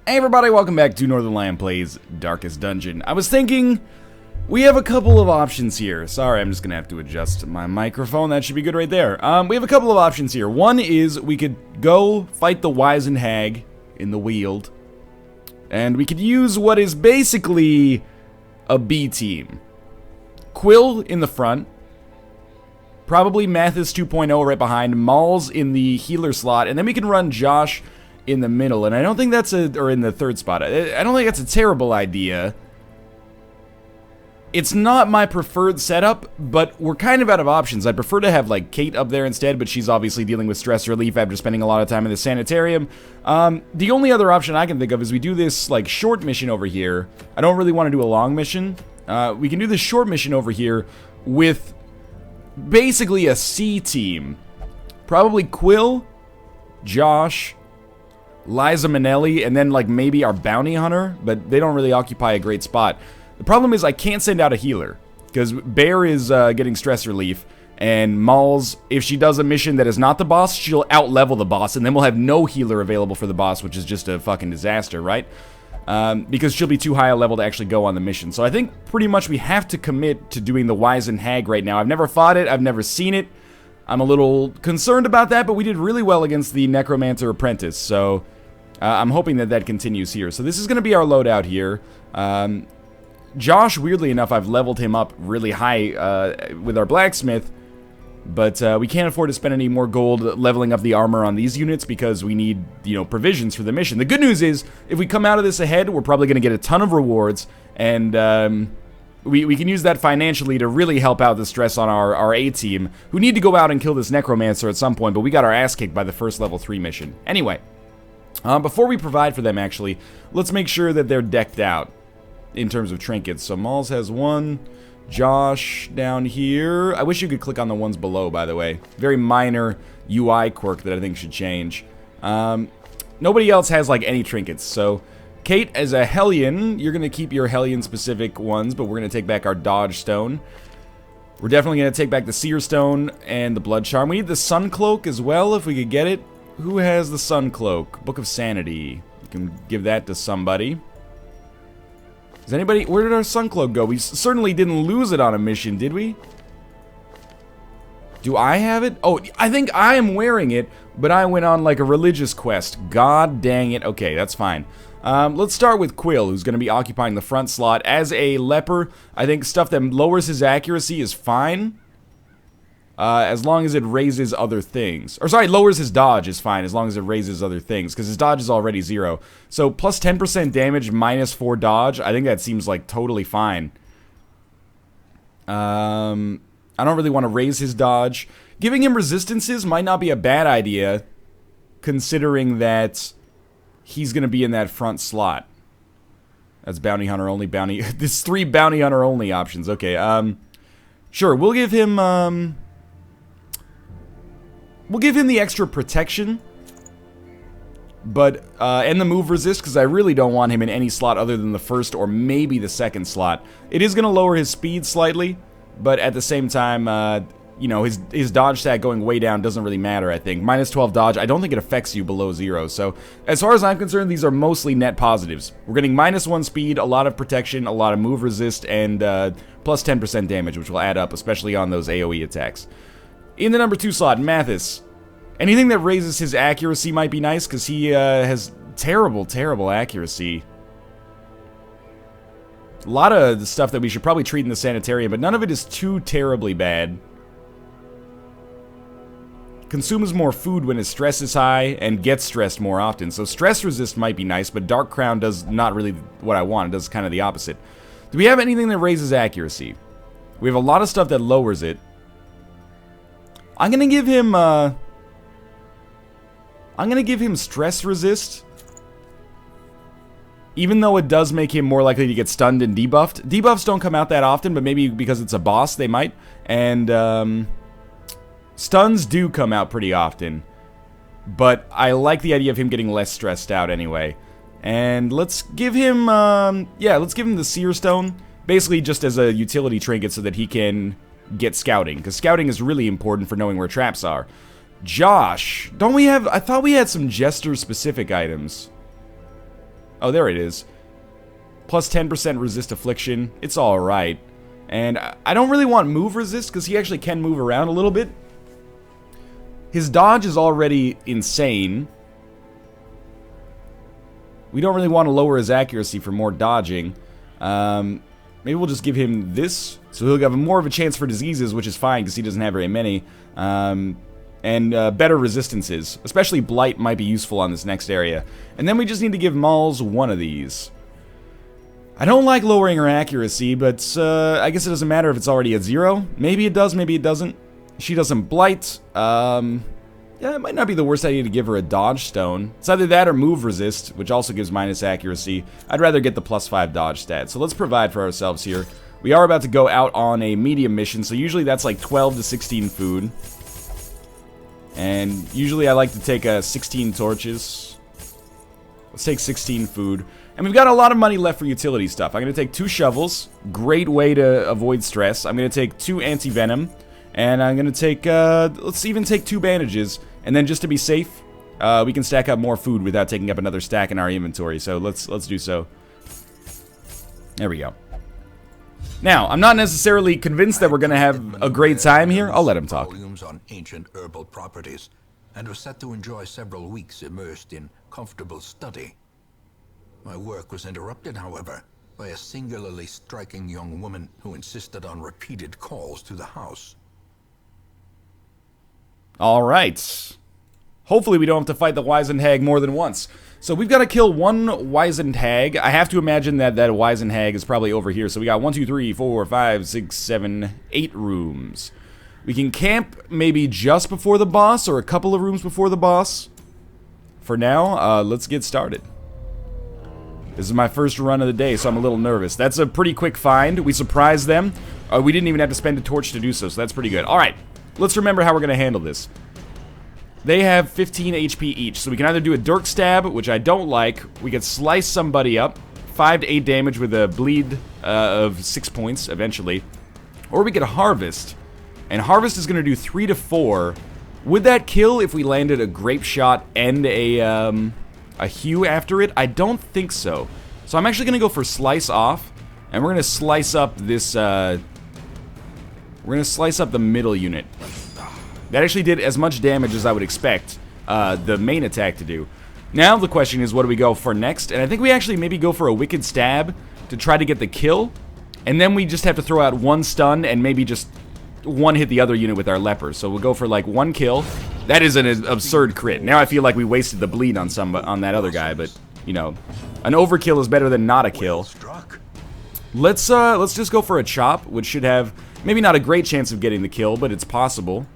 Hey everybody, welcome back to Northernlion Plays Darkest Dungeon. I was thinking, we have a couple of options here. Sorry, I'm just gonna have to adjust my microphone. That should be good right there. We have a couple of options here. One is we could go fight the Wizened Hag in the Weald, and we could use what is basically a B team. Quill in the front, probably Mathis 2.0 right behind, Malls in the healer slot, and then we can run Josh in the middle, and I don't think that's or in the third spot. I don't think that's a terrible idea. It's not my preferred setup, but we're kind of out of options. I'd prefer to have, like, Kate up there instead, but she's obviously dealing with stress relief after spending a lot of time in the sanitarium. The only other option I can think of is we do this, like, short mission over here. I don't really want to do a long mission. We can do this short mission over here with basically a C team. Probably Quill, Josh, Liza Minnelli, and then, like, maybe our bounty hunter, but they don't really occupy a great spot. The problem is I can't send out a healer, because Bear is getting stress relief, and Malls, if she does a mission that is not the boss, she'll out-level the boss, and then we'll have no healer available for the boss, which is just a fucking disaster, right? Because she'll be too high a level to actually go on the mission. So I think pretty much we have to commit to doing the Wizened Hag right now. I've never fought it, I've never seen it. I'm a little concerned about that, but we did really well against the Necromancer Apprentice, so I'm hoping that that continues here. So this is going to be our loadout here. Josh, weirdly enough, I've leveled him up really high with our blacksmith, but we can't afford to spend any more gold leveling up the armor on these units because we need, you know, provisions for the mission. The good news is, if we come out of this ahead, we're probably going to get a ton of rewards, and we can use that financially to really help out the stress on our A team, who need to go out and kill this Necromancer at some point, but we got our ass kicked by the first level 3 mission. Anyway, before we provide for them, actually, let's make sure that they're decked out in terms of trinkets. So Malls has one, Josh down here. I wish you could click on the ones below, by the way. Very minor UI quirk that I think should change. Nobody else has, like, any trinkets, so Kate, as a Hellion, you're going to keep your Hellion-specific ones, but we're going to take back our Dodge Stone. We're definitely going to take back the Seer Stone and the Blood Charm. We need the Sun Cloak as well, if we could get it. Who has the Sun Cloak? Book of Sanity. You can give that to somebody. Does anybody... Where did our Sun Cloak go? We certainly didn't lose it on a mission, did we? Do I have it? Oh, I think I am wearing it, but I went on, like, a religious quest. God dang it. Okay, that's fine. Let's start with Quill, who's going to be occupying the front slot. As a leper, I think stuff that lowers his accuracy is fine. As long as it raises other things. Or sorry, lowers his dodge is fine, as long as it raises other things, because his dodge is already 0. So, plus 10% damage, minus 4 dodge, I think that seems, like, totally fine. I don't really want to raise his dodge. Giving him resistances might not be a bad idea, considering that he's going to be in that front slot. That's bounty hunter only, bounty... There's 3 bounty hunter only options, okay, sure, we'll give him, we'll give him the extra protection, but, and the move resist, because I really don't want him in any slot other than the first or maybe the second slot. It is going to lower his speed slightly, but at the same time, you know, his dodge stat going way down doesn't really matter, I think. Minus 12 dodge, I don't think it affects you below 0, so as far as I'm concerned, these are mostly net positives. We're getting minus 1 speed, a lot of protection, a lot of move resist, and plus 10% damage, which will add up, especially on those AoE attacks. In the number 2 slot, Mathis. Anything that raises his accuracy might be nice, because he has terrible, terrible accuracy. A lot of stuff that we should probably treat in the sanitarium, but none of it is too terribly bad. Consumes more food when his stress is high, and gets stressed more often. So stress resist might be nice, but Dark Crown does not really what I want. It does kind of the opposite. Do we have anything that raises accuracy? We have a lot of stuff that lowers it. I'm gonna give him stress resist, even though it does make him more likely to get stunned and debuffed. Debuffs don't come out that often, but maybe because it's a boss, they might. And, stuns do come out pretty often. But I like the idea of him getting less stressed out anyway. And let's give him, yeah, let's give him the Seer Stone. Basically just as a utility trinket so that he can get scouting. Because scouting is really important for knowing where traps are. Josh, don't we have... I thought we had some Jester-specific items. Oh, there it is. Plus 10% resist affliction. It's alright. And I don't really want move resist, because he actually can move around a little bit. His dodge is already insane. We don't really want to lower his accuracy for more dodging. Maybe we'll just give him this, so he'll have more of a chance for diseases, which is fine, because he doesn't have very many. And better resistances. Especially Blight might be useful on this next area. And then we just need to give Malls one of these. I don't like lowering her accuracy, but I guess it doesn't matter if it's already at 0. Maybe it does, maybe it doesn't. She doesn't Blight. Yeah, it might not be the worst idea to give her a Dodge Stone. It's either that or Move Resist, which also gives minus accuracy. I'd rather get the plus 5 dodge stat. So let's provide for ourselves here. We are about to go out on a medium mission, so usually that's like 12 to 16 food. And usually I like to take 16 torches. Let's take 16 food. And we've got a lot of money left for utility stuff. I'm going to take 2 shovels. Great way to avoid stress. I'm going to take 2 anti-venom. And I'm going to take, let's even take 2 bandages. And then just to be safe, we can stack up more food without taking up another stack in our inventory. So let's do so. There we go. Now, I'm not necessarily convinced that we're going to have a great time here. I'll let him talk. Volumes on ancient herbal properties, and was set to enjoy several weeks immersed in comfortable study. My work was interrupted, however, by a singularly striking young woman who insisted on repeated calls to the house. Alright. Hopefully we don't have to fight the wizened hag more than once. So we've got to kill 1 wizened hag. I have to imagine that that wizened hag is probably over here. So we got 1, 2, 3, 4, 5, 6, 7, 8 rooms. We can camp maybe just before the boss or a couple of rooms before the boss. For now, let's get started. This is my first run of the day, so I'm a little nervous. That's a pretty quick find. We surprised them. We didn't even have to spend a torch to do so, so that's pretty good. Alright, let's remember how we're going to handle this. They have 15 HP each, so we can either do a Dirk Stab, which I don't like. We could slice somebody up, 5 to 8 damage with a bleed of 6 points eventually. Or we could Harvest, and Harvest is going to do 3 to 4. Would that kill if we landed a Grape Shot and a Hew after it? I don't think so. So I'm actually going to go for Slice Off, and we're going to slice up this, we're going to slice up the middle unit. That actually did as much damage as I would expect the main attack to do. Now the question is, what do we go for next? And I think we actually maybe go for a Wicked Stab to try to get the kill. And then we just have to throw out 1 stun and maybe just 1 hit the other unit with our leper. So we'll go for like 1 kill. That is an absurd crit. Now I feel like we wasted the bleed on that other guy, but you know, an overkill is better than not a kill. Let's just go for a chop, which should have maybe not a great chance of getting the kill, but it's possible.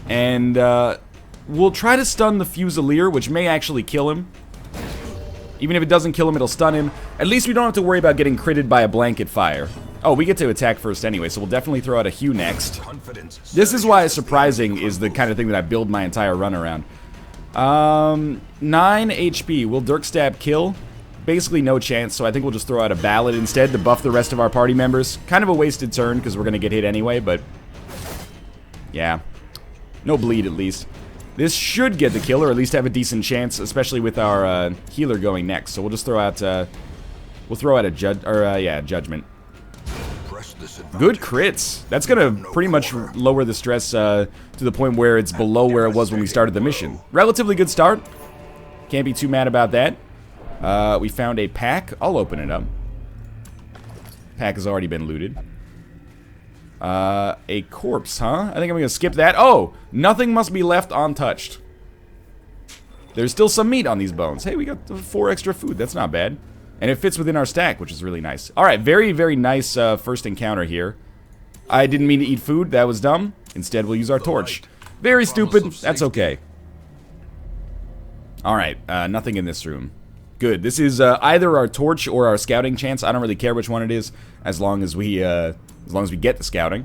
And we'll try to stun the Fusilier, which may actually kill him. Even if it doesn't kill him, it'll stun him. At least we don't have to worry about getting critted by a blanket fire. Oh, we get to attack first anyway, so we'll definitely throw out a Hew next. This is why surprising is the kind of thing that I build my entire run around. 9 HP. Will Dirk Stab kill? Basically no chance, so I think we'll just throw out a Ballad instead to buff the rest of our party members. Kind of a wasted turn, because we're going to get hit anyway, but yeah. No bleed, at least. This should get the kill, or at least have a decent chance, especially with our healer going next. So we'll just throw out, a Judgment. Good crits. That's gonna pretty much lower the stress to the point where it's below where it was when we started the mission. Relatively good start. Can't be too mad about that. We found a pack. I'll open it up. Pack has already been looted. A corpse, huh? I think I'm gonna skip that. Oh! Nothing must be left untouched. There's still some meat on these bones. Hey, we got 4 extra food. That's not bad. And it fits within our stack, which is really nice. Alright, very, very nice first encounter here. I didn't mean to eat food. That was dumb. Instead, we'll use our torch. Very stupid. That's okay. Alright, nothing in this room. Good. This is either our torch or our scouting chance. I don't really care which one it is, as long as we get the scouting.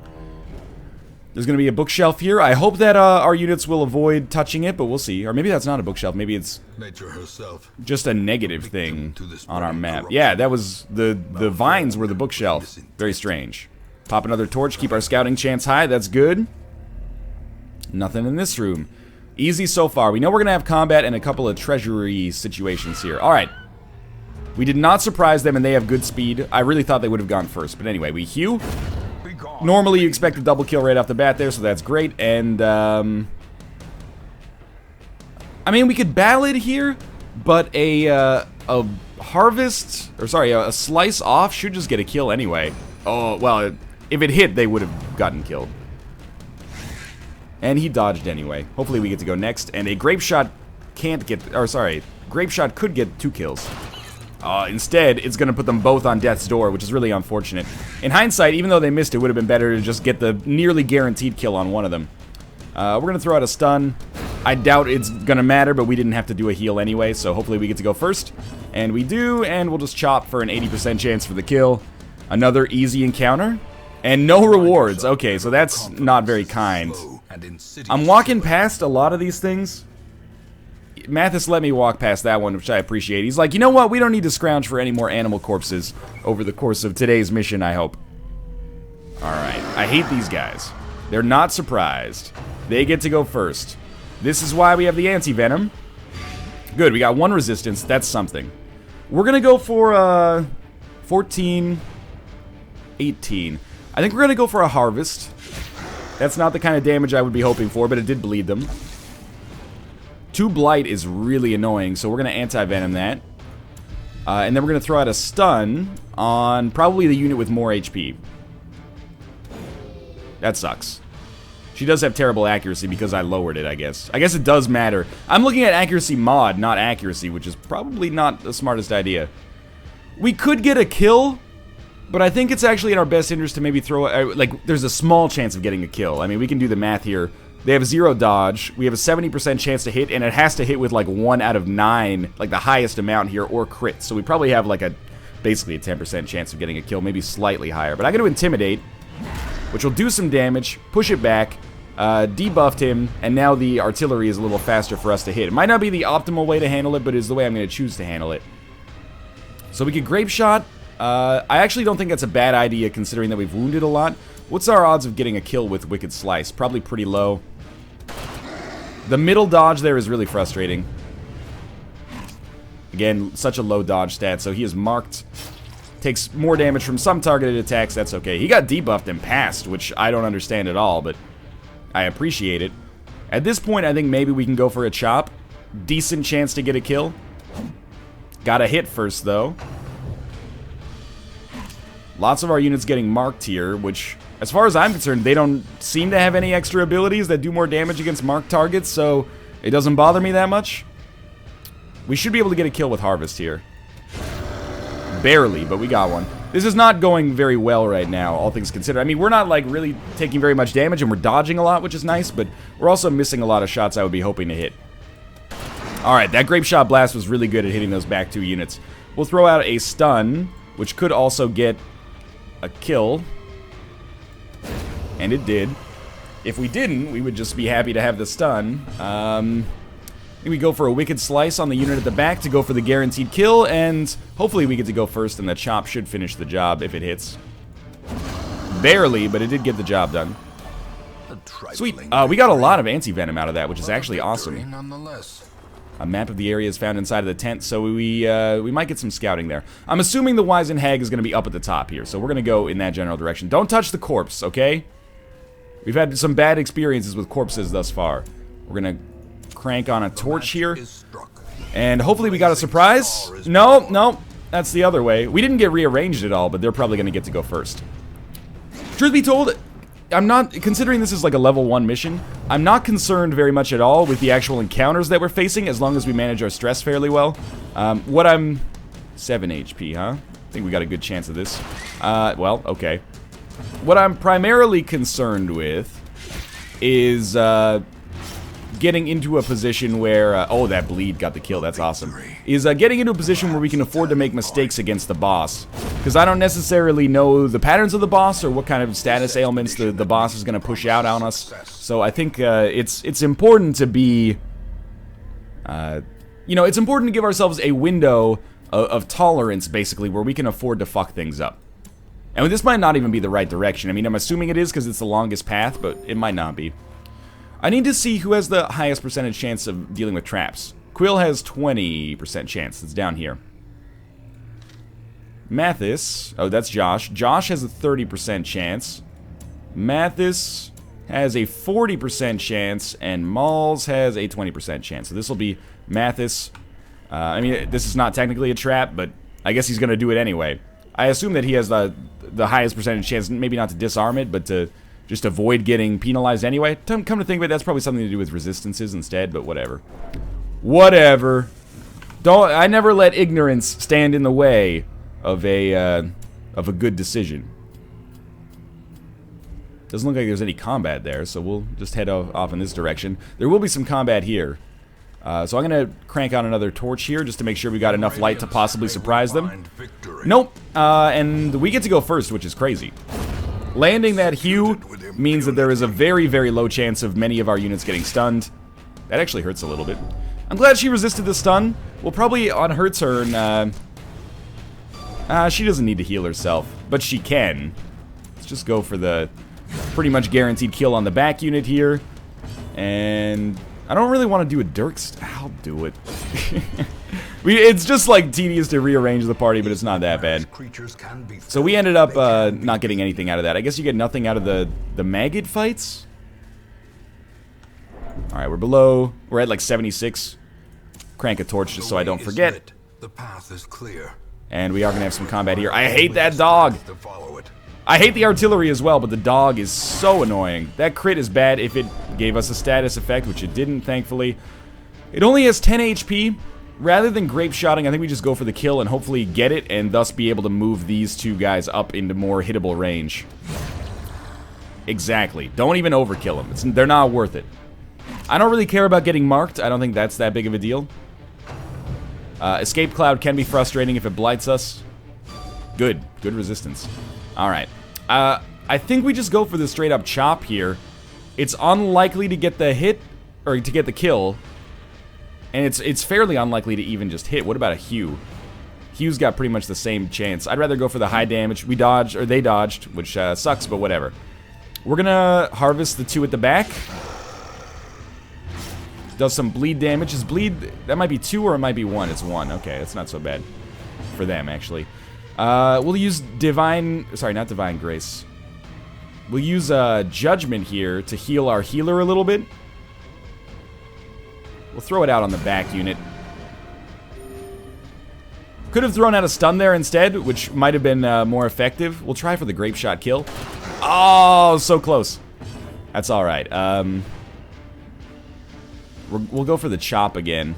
There's going to be a bookshelf here. I hope that our units will avoid touching it, but we'll see. Or maybe that's not a bookshelf. Maybe it's nature herself, just a negative thing on our map. Yeah, that was the vines were the bookshelf. Very strange. Pop another torch. Keep our scouting chance high. That's good. Nothing in this room. Easy so far. We know we're going to have combat and a couple of treasury situations here. Alright. We did not surprise them, and they have good speed. I really thought they would have gone first. But anyway, we hew. Normally, you expect a double kill right off the bat there, so that's great. And, I mean, we could ballad here, but a harvest, or sorry, a slice off should just get a kill anyway. Oh, well, if it hit, they would have gotten killed. And he dodged anyway. Hopefully we get to go next. And a grape shot can't get, or sorry, grape shot could get 2 kills. Instead, it's going to put them both on death's door, which is really unfortunate. In hindsight, even though they missed, it would have been better to just get the nearly guaranteed kill on one of them. We're going to throw out a stun. I doubt it's going to matter, but we didn't have to do a heal anyway, so hopefully we get to go first. And we do, and we'll just chop for an 80% chance for the kill. Another easy encounter. And no rewards. Okay, so that's not very kind. I'm walking past a lot of these things. Mathis let me walk past that one, which I appreciate. He's like, you know what? We don't need to scrounge for any more animal corpses over the course of today's mission, I hope. Alright, I hate these guys. They're not surprised. They get to go first. This is why we have the anti-venom. Good, we got 1 resistance. That's something. We're gonna go for, 14... 18. I think we're gonna go for a harvest. That's not the kind of damage I would be hoping for, but it did bleed them. 2 blight is really annoying, so we're gonna anti-venom that. And then we're gonna throw out a stun on probably the unit with more HP. That sucks. She does have terrible accuracy because I lowered it, I guess. I guess it does matter. I'm looking at accuracy mod, not accuracy, which is probably not the smartest idea. We could get a kill, but I think it's actually in our best interest to maybe throw... like, there's a small chance of getting a kill. I mean, we can do the math here. They have 0 dodge. We have a 70% chance to hit, and it has to hit with, like, 1 out of 9, like, the highest amount here, or crit. So we probably have, like, basically a 10% chance of getting a kill, maybe slightly higher. But I'm going to Intimidate, which will do some damage, push it back, debuffed him, and now the artillery is a little faster for us to hit. It might not be the optimal way to handle it, but it is the way I'm going to choose to handle it. So we get Grape Shot. I actually don't think that's a bad idea, considering that we've wounded a lot. What's our odds of getting a kill with Wicked Slice? Probably pretty low. The middle dodge there is really frustrating. Again, such a low dodge stat, so he is marked. Takes more damage from some targeted attacks, that's okay. He got debuffed and passed, which I don't understand at all, but I appreciate it. At this point, I think maybe we can go for a chop. Decent chance to get a kill. Got a hit first, though. Lots of our units getting marked here, which, as far as I'm concerned, they don't seem to have any extra abilities that do more damage against marked targets, so it doesn't bother me that much. We should be able to get a kill with Harvest here. Barely, but we got one. This is not going very well right now, all things considered. I mean, we're not, like, really taking very much damage, and we're dodging a lot, which is nice, but we're also missing a lot of shots I would be hoping to hit. Alright, that Grape Shot Blast was really good at hitting those back 2 units. We'll throw out a stun, which could also get a kill. And it did. If we didn't, we would just be happy to have the stun. We go for a Wicked Slice on the unit at the back to go for the guaranteed kill, and hopefully we get to go first, and the chop should finish the job if it hits. Barely, but it did get the job done. Sweet. We got a lot of anti-venom out of that, which is actually awesome. A map of the area is found inside of the tent, so we might get some scouting there. I'm assuming the Wizened Hag is going to be up at the top here, so we're going to go in that general direction. Don't touch the corpse, okay? We've had some bad experiences with corpses thus far. We're going to crank on a torch here, and hopefully we got a surprise. No, that's the other way. We didn't get rearranged at all, but they're probably going to get to go first. Truth be told, I'm not, considering this is like a level 1 mission, I'm not concerned very much at all with the actual encounters that we're facing, as long as we manage our stress fairly well. 7 HP, huh? I think we got a good chance of this. Well, okay. What I'm primarily concerned with is, getting into a position where, oh, that bleed got the kill, that's awesome, is getting into a position where we can afford to make mistakes against the boss. Because I don't necessarily know the patterns of the boss or what kind of status ailments the boss is going to push out on us. So I think it's important to be, you know, it's important to give ourselves a window of tolerance, basically, where we can afford to fuck things up. And this might not even be the right direction. I mean, I'm assuming it is because it's the longest path, but it might not be. I need to see who has the highest percentage chance of dealing with traps. Quill has 20% chance. It's down here. Mathis, oh, that's Josh. Josh has a 30% chance. Mathis has a 40% chance, and Malls has a 20% chance. So this will be Mathis. I mean, this is not technically a trap, but I guess he's going to do it anyway. I assume that he has the highest percentage chance, maybe not to disarm it, but to just avoid getting penalized anyway. Come to think of it, that's probably something to do with resistances instead, but whatever. Whatever. I never let ignorance stand in the way of a good decision. Doesn't look like there's any combat there, so we'll just head off in this direction. There will be some combat here. So I'm going to crank on another torch here just to make sure we got enough light to possibly surprise them. Nope. And we get to go first, which is crazy. Landing that Hue means that there is a very, very low chance of many of our units getting stunned. That actually hurts a little bit. I'm glad she resisted the stun. We'll probably, on her turn, she doesn't need to heal herself, but she can. Let's just go for the pretty much guaranteed kill on the back unit here. And I don't really want to do a Dirk's. I'll do it. It's just like tedious to rearrange the party, but it's not that bad. So we ended up not getting anything out of that. I guess you get nothing out of the maggot fights. Alright, we're below. We're at like 76. Crank a torch just so I don't forget. The path is clear. And we are going to have some combat here. I hate that dog. I hate the artillery as well, but the dog is so annoying. That crit is bad if it gave us a status effect, which it didn't, thankfully. It only has 10 HP. Rather than grape shotting, I think we just go for the kill and hopefully get it, and thus be able to move these two guys up into more hittable range. Exactly. Don't even overkill them. They're not worth it. I don't really care about getting marked. I don't think that's that big of a deal. Escape Cloud can be frustrating if it blights us. Good. Good resistance. Alright. I think we just go for the straight up chop here. It's unlikely to get the hit, or to get the kill. And it's fairly unlikely to even just hit. What about a Hue? Hue's got pretty much the same chance. I'd rather go for the high damage. We dodged, or they dodged, which sucks, but whatever. We're gonna harvest the two at the back. Does some bleed damage. Is bleed, that might be 2 or it might be 1. It's 1. Okay, that's not so bad for them, actually. We'll use Divine, sorry, not Divine Grace. We'll use Judgment here to heal our healer a little bit. We'll throw it out on the back unit. Could have thrown out a stun there instead, which might have been more effective. We'll try for the grape shot kill. Oh, so close. That's alright. We'll go for the chop again.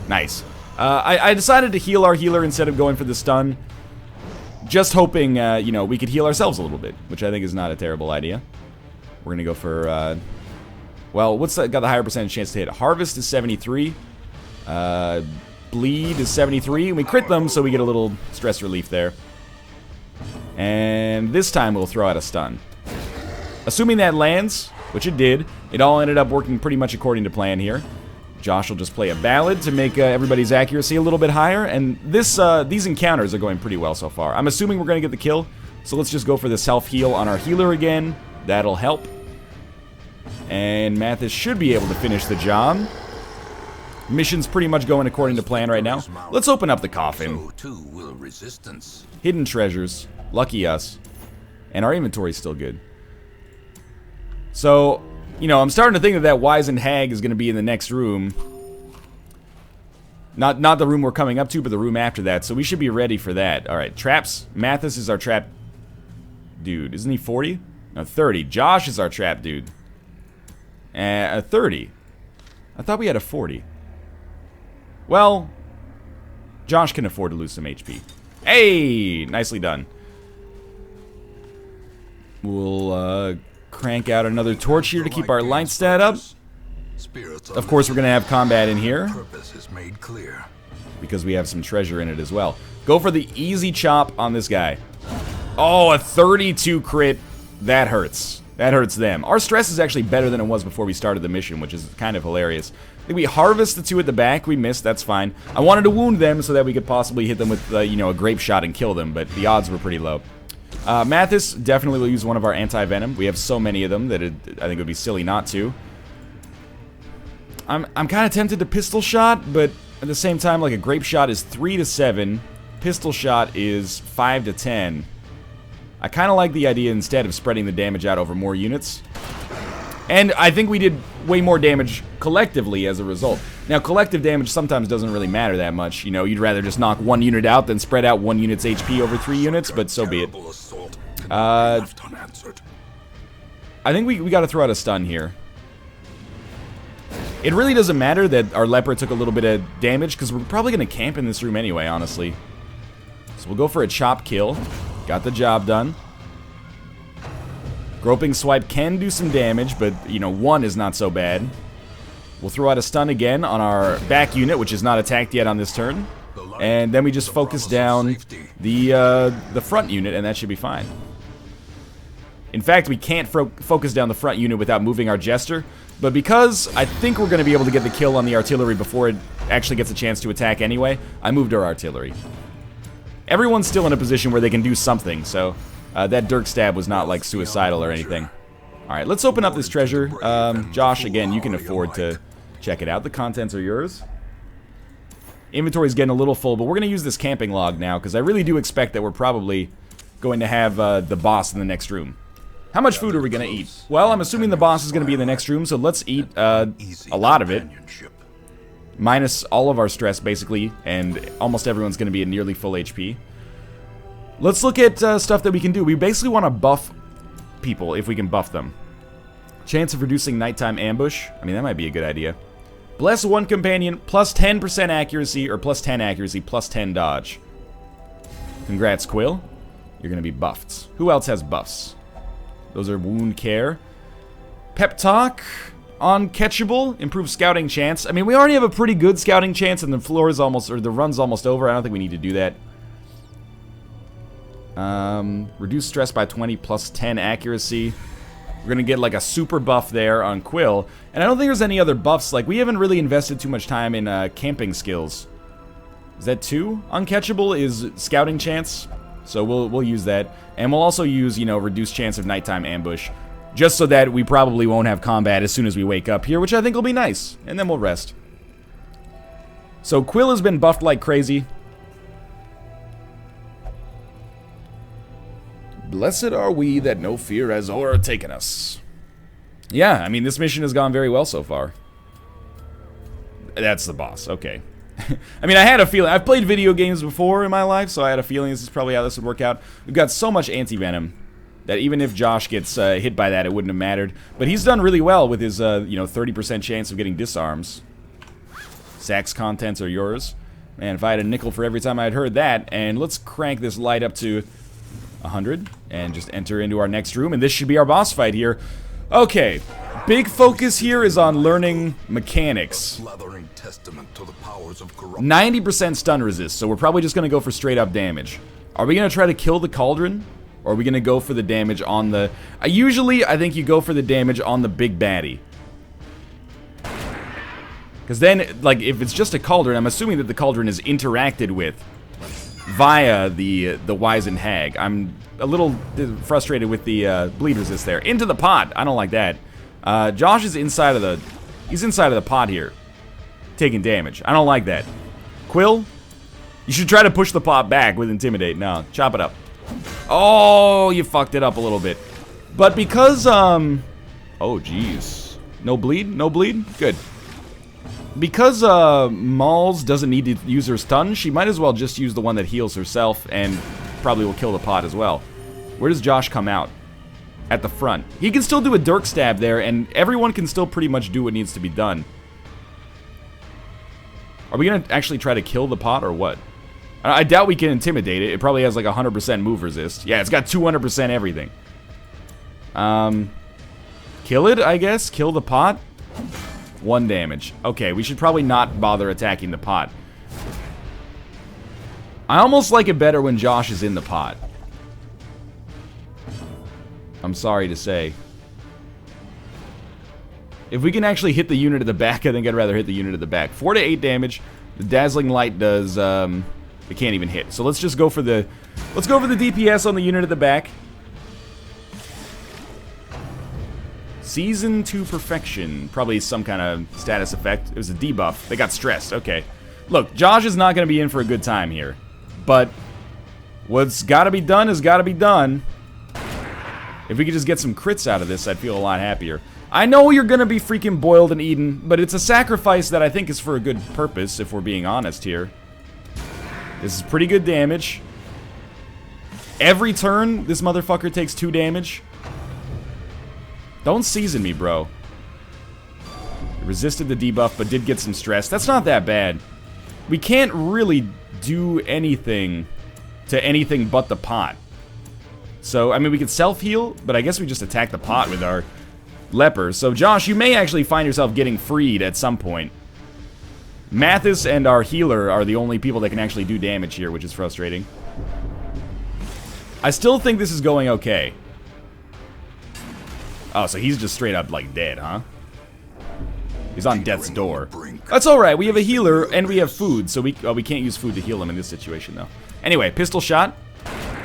Nice. I decided to heal our healer instead of going for the stun. Just hoping, you know, we could heal ourselves a little bit, which I think is not a terrible idea. We're going to go for, well, what's got the higher percentage chance to hit? Harvest is 73. Bleed is 73. And we crit them, so we get a little stress relief there. And this time we'll throw out a stun. Assuming that lands, which it did, it all ended up working pretty much according to plan here. Josh will just play a ballad to make everybody's accuracy a little bit higher, and these encounters are going pretty well so far. I'm assuming we're going to get the kill, so let's just go for the self-heal on our healer again. That'll help. And Mathis should be able to finish the job. Mission's pretty much going according to plan right now. Let's open up the coffin. So too will resistance. Hidden treasures. Lucky us. And our inventory's still good. So, you know, I'm starting to think that wizened hag is going to be in the next room. Not the room we're coming up to, but the room after that. So we should be ready for that. Alright, traps. Mathis is our trap dude. Isn't he 40? No, 30. Josh is our trap dude. 30. I thought we had a 40. Well, Josh can afford to lose some HP. Hey! Nicely done. We'll, crank out another torch here to keep our light stat up. Of course, we're going to have combat in here, because we have some treasure in it as well. Go for the easy chop on this guy. Oh, a 32 crit. That hurts. That hurts them. Our stress is actually better than it was before we started the mission, which is kind of hilarious. I think we harvest the two at the back. We missed. That's fine. I wanted to wound them so that we could possibly hit them with, you know, a grape shot and kill them, but the odds were pretty low. Mathis definitely will use one of our anti-venom. We have so many of them that I think it would be silly not to. I'm kind of tempted to pistol shot, but at the same time, like, a grape shot is 3 to 7. Pistol shot is 5 to 10. I kind of like the idea instead of spreading the damage out over more units. And I think we did way more damage collectively as a result. Now, collective damage sometimes doesn't really matter that much. You know, you'd rather just knock one unit out than spread out one unit's HP over 3 units, but so be it. I think we got to throw out a stun here. It really doesn't matter that our leper took a little bit of damage, because we're probably going to camp in this room anyway, honestly. So we'll go for a chop kill. Got the job done. Groping Swipe can do some damage, but, you know, 1 is not so bad. We'll throw out a stun again on our back unit, which is not attacked yet on this turn. And then we just focus down the front unit, and that should be fine. In fact, we can't focus down the front unit without moving our Jester, but because I think we're going to be able to get the kill on the artillery before it actually gets a chance to attack anyway, I moved our artillery. Everyone's still in a position where they can do something, so that Dirk stab was not, like, suicidal or anything. Alright, let's open up this treasure. Josh, again, you can afford to check it out. The contents are yours. Inventory's getting a little full, but we're going to use this camping log now, because I really do expect that we're probably going to have the boss in the next room. How much food are we going to eat? Well, I'm assuming the boss is going to be in the next room, so let's eat a lot of it. Minus all of our stress, basically, and almost everyone's going to be at nearly full HP. Let's look at stuff that we can do. We basically want to buff people, if we can buff them. Chance of reducing nighttime ambush. I mean, that might be a good idea. Bless one companion, plus 10% accuracy, or plus 10 accuracy, plus 10 dodge. Congrats, Quill. You're going to be buffed. Who else has buffs? Those are wound care. Pep talk. Uncatchable. Improve scouting chance. I mean, we already have a pretty good scouting chance, and the floor is almost, or the run's almost over. I don't think we need to do that. Reduce stress by 20 plus 10 accuracy. We're gonna get like a super buff there on Quill. And I don't think there's any other buffs. Like, we haven't really invested too much time in camping skills. Is that 2? Uncatchable is scouting chance. So we'll use that. And we'll also use, you know, reduced chance of nighttime ambush. Just so that we probably won't have combat as soon as we wake up here, which I think will be nice. And then we'll rest. So Quill has been buffed like crazy. Blessed are we that no fear has o'ertaken us. Yeah, I mean, this mission has gone very well so far. That's the boss, okay. I mean, I had a feeling. I've played video games before in my life, so I had a feeling this is probably how this would work out. We've got so much anti-venom that even if Josh gets hit by that, it wouldn't have mattered. But he's done really well with his, you know, 30% chance of getting disarms. Sack's contents are yours. Man, if I had a nickel for every time I'd heard that. And let's crank this light up to 100 and just enter into our next room, and this should be our boss fight here. Okay, big focus here is on learning mechanics. 90% stun resist, so we're probably just gonna go for straight up damage. Are we gonna try to kill the cauldron, or are we gonna go for the damage on the... usually, I think you go for the damage on the big baddie. Because then, like, if it's just a cauldron, I'm assuming that the cauldron is interacted with via the wizened hag. I'm a little frustrated with the bleed resist there. Into the pot. I don't like that. Josh is inside of the... He's inside of the pot here. Taking damage. I don't like that. Quill, you should try to push the pot back with Intimidate. No, chop it up. Oh, you fucked it up a little bit. But because, oh, jeez. No bleed? No bleed? Good. Because Malls doesn't need to use her stun, she might as well just use the one that heals herself and probably will kill the pot as well. Where does Josh come out? At the front. He can still do a Dirk stab there, and everyone can still pretty much do what needs to be done. Are we going to actually try to kill the pot or what? I doubt we can intimidate it. It probably has like 100% move resist. Yeah, it's got 200% everything. Kill it, I guess? Kill the pot? 1 damage. Okay, we should probably not bother attacking the pot. I almost like it better when Josh is in the pot. I'm sorry to say. If we can actually hit the unit at the back, I think I'd rather hit the unit at the back. 4 to 8 damage. The Dazzling Light does It can't even hit. So let's just go for the... Let's go for the DPS on the unit at the back. Season to perfection. Probably some kind of status effect. It was a debuff. They got stressed. Okay. Look, Josh is not going to be in for a good time here. But what's got to be done has got to be done. If we could just get some crits out of this, I'd feel a lot happier. I know you're going to be freaking boiled and eaten, but it's a sacrifice that I think is for a good purpose, if we're being honest here. This is pretty good damage. Every turn, this motherfucker takes 2 damage. Don't season me, bro. Resisted the debuff, but did get some stress. That's not that bad. We can't really do anything to anything but the pot. So, I mean, we could self-heal, but I guess we just attack the pot with our leper. So, Josh, you may actually find yourself getting freed at some point. Mathis and our healer are the only people that can actually do damage here, which is frustrating. I still think this is going okay. Oh, so he's just straight up, like, dead, huh? He's on death's door. That's alright, we have a healer and we have food, so we can't use food to heal him in this situation, though. Anyway, pistol shot.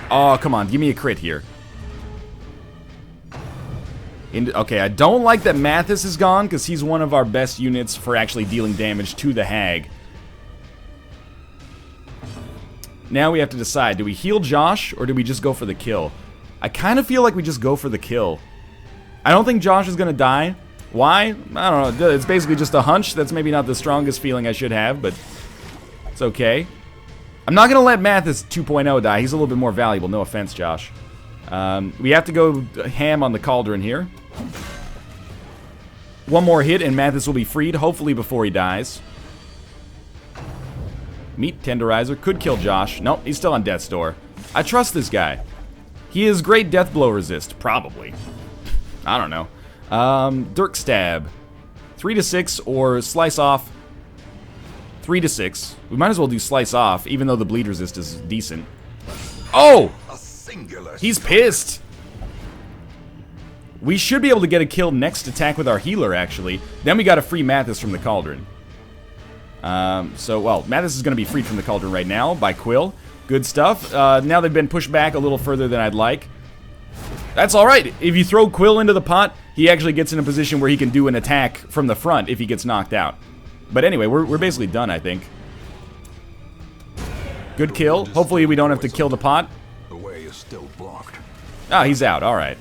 Oh, come on, give me a crit here. Okay, I don't like that Mathis is gone, because he's one of our best units for actually dealing damage to the hag. Now we have to decide, do we heal Josh, or do we just go for the kill? I kind of feel like we just go for the kill. I don't think Josh is going to die. Why? I don't know. It's basically just a hunch. That's maybe not the strongest feeling I should have, but it's okay. I'm not going to let Mathis 2.0 die. He's a little bit more valuable. No offense, Josh. We have to go ham on the cauldron here. One more hit and Mathis will be freed, hopefully before he dies. Meat tenderizer could kill Josh. Nope, he's still on death's door. I trust this guy. He is great death blow resist, probably. I don't know. Dirk stab. 3 to 6 or slice off. 3 to 6. We might as well do slice off, even though the bleed resist is decent. Oh! He's pissed. We should be able to get a kill next attack with our healer, actually. Then we gotta free Mathis from the cauldron. Well, Mathis is gonna be freed from the cauldron right now by Quill. Good stuff. Now they've been pushed back a little further than I'd like. That's alright. If you throw Quill into the pot, he actually gets in a position where he can do an attack from the front if he gets knocked out. But anyway, we're basically done, I think. Good kill. Hopefully we don't have to kill the pot. The way is still blocked. Ah, he's out. Alright.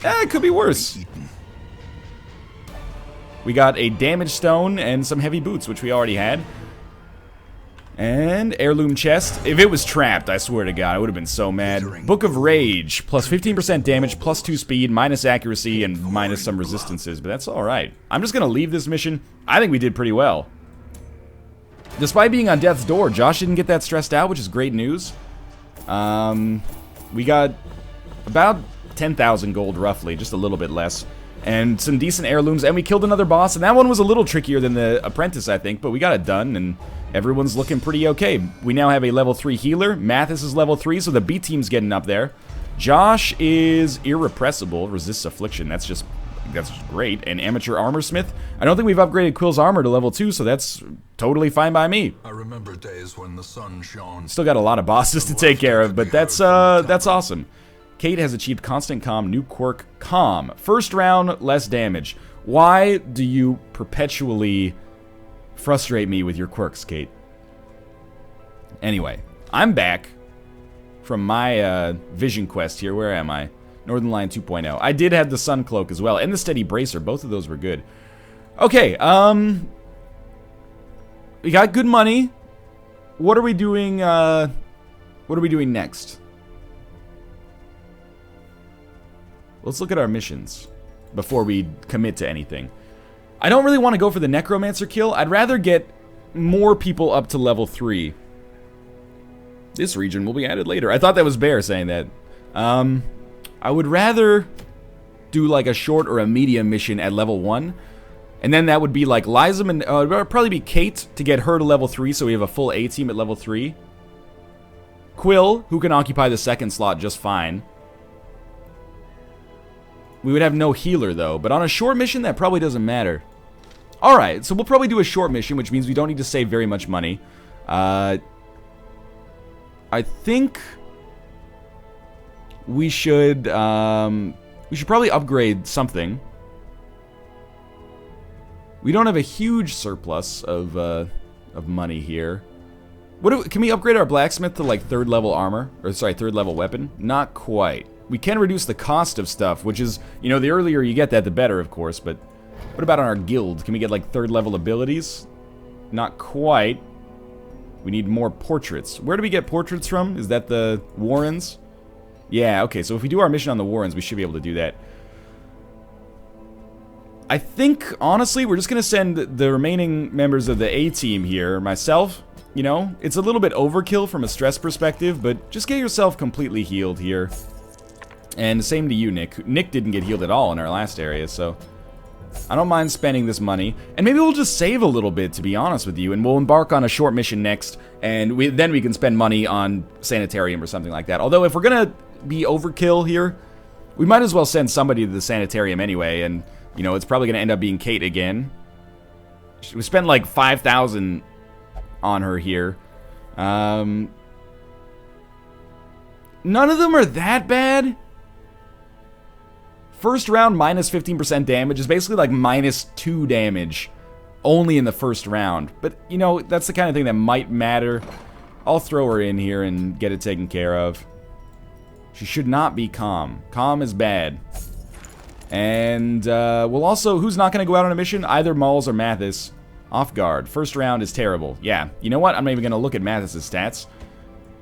It could be worse. We got a damage stone and some heavy boots, which we already had. And heirloom chest. If it was trapped, I swear to God, I would have been so mad. Book of Rage. Plus 15% damage, plus 2 speed, minus accuracy, and minus some resistances. But that's alright. I'm just going to leave this mission. I think we did pretty well. Despite being on death's door, Josh didn't get that stressed out, which is great news. We got about 10,000 gold, roughly. Just a little bit less. And some decent heirlooms, and we killed another boss, and that one was a little trickier than the apprentice, I think, but we got it done, and everyone's looking pretty okay. We now have a level 3 healer. Mathis is level 3, so the B team's getting up there. Josh is irrepressible, resists affliction. That's great. And amateur armor smith. I don't think we've upgraded Quill's armor to level 2, so that's totally fine by me. I remember days when the sun shone. Still got a lot of bosses to take care of, but that's awesome. Kate has achieved constant calm, new quirk, calm. First round, less damage. Why do you perpetually frustrate me with your quirks, Kate? Anyway, I'm back from my vision quest here. Where am I? Northernlion 2.0. I did have the sun cloak as well, and the steady bracer. Both of those were good. Okay, we got good money. What are we doing, next? Let's look at our missions before we commit to anything. I don't really want to go for the necromancer kill. I'd rather get more people up to level 3. This region will be added later. I thought that was Bear saying that. I would rather do like a short or a medium mission at level 1. And then that would be like Liza and it would probably be Kate to get her to level 3, so we have a full A team at level 3. Quill, who can occupy the second slot just fine. We would have no healer, though. But on a short mission, that probably doesn't matter. Alright, so we'll probably do a short mission, which means we don't need to save very much money. I think we should probably upgrade something. We don't have a huge surplus of money here. Can we upgrade our blacksmith to like 3rd level armor? Or sorry, 3rd level weapon? Not quite. We can reduce the cost of stuff, which is, you know, the earlier you get that, the better, of course, but what about on our guild? Can we get like 3rd level abilities? Not quite. We need more portraits. Where do we get portraits from? Is that the Warrens? Yeah, okay, so if we do our mission on the Warrens, we should be able to do that. I think, honestly, we're just going to send the remaining members of the A-team here, myself. You know, it's a little bit overkill from a stress perspective, but just get yourself completely healed here. And same to you, Nick. Nick didn't get healed at all in our last area, so I don't mind spending this money. And maybe we'll just save a little bit, to be honest with you, and we'll embark on a short mission next, and then we can spend money on Sanitarium or something like that. Although, if we're going to be overkill here, we might as well send somebody to the Sanitarium anyway, and, you know, it's probably going to end up being Kate again. We spent like 5,000 on her here. None of them are that bad. First round, minus 15% damage is basically like minus 2 damage only in the first round. But, you know, that's the kind of thing that might matter. I'll throw her in here and get it taken care of. She should not be calm. Calm is bad. And, we'll also, who's not going to go out on a mission? Either Malls or Mathis. Off guard. First round is terrible. Yeah, you know what? I'm not even going to look at Mathis's stats.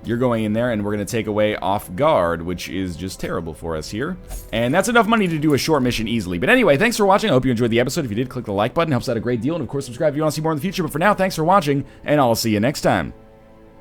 You're going in there, and we're going to take away off guard, which is just terrible for us here. And that's enough money to do a short mission easily. But anyway, thanks for watching. I hope you enjoyed the episode. If you did, click the like button. It helps out a great deal. And, of course, subscribe if you want to see more in the future. But for now, thanks for watching, and I'll see you next time.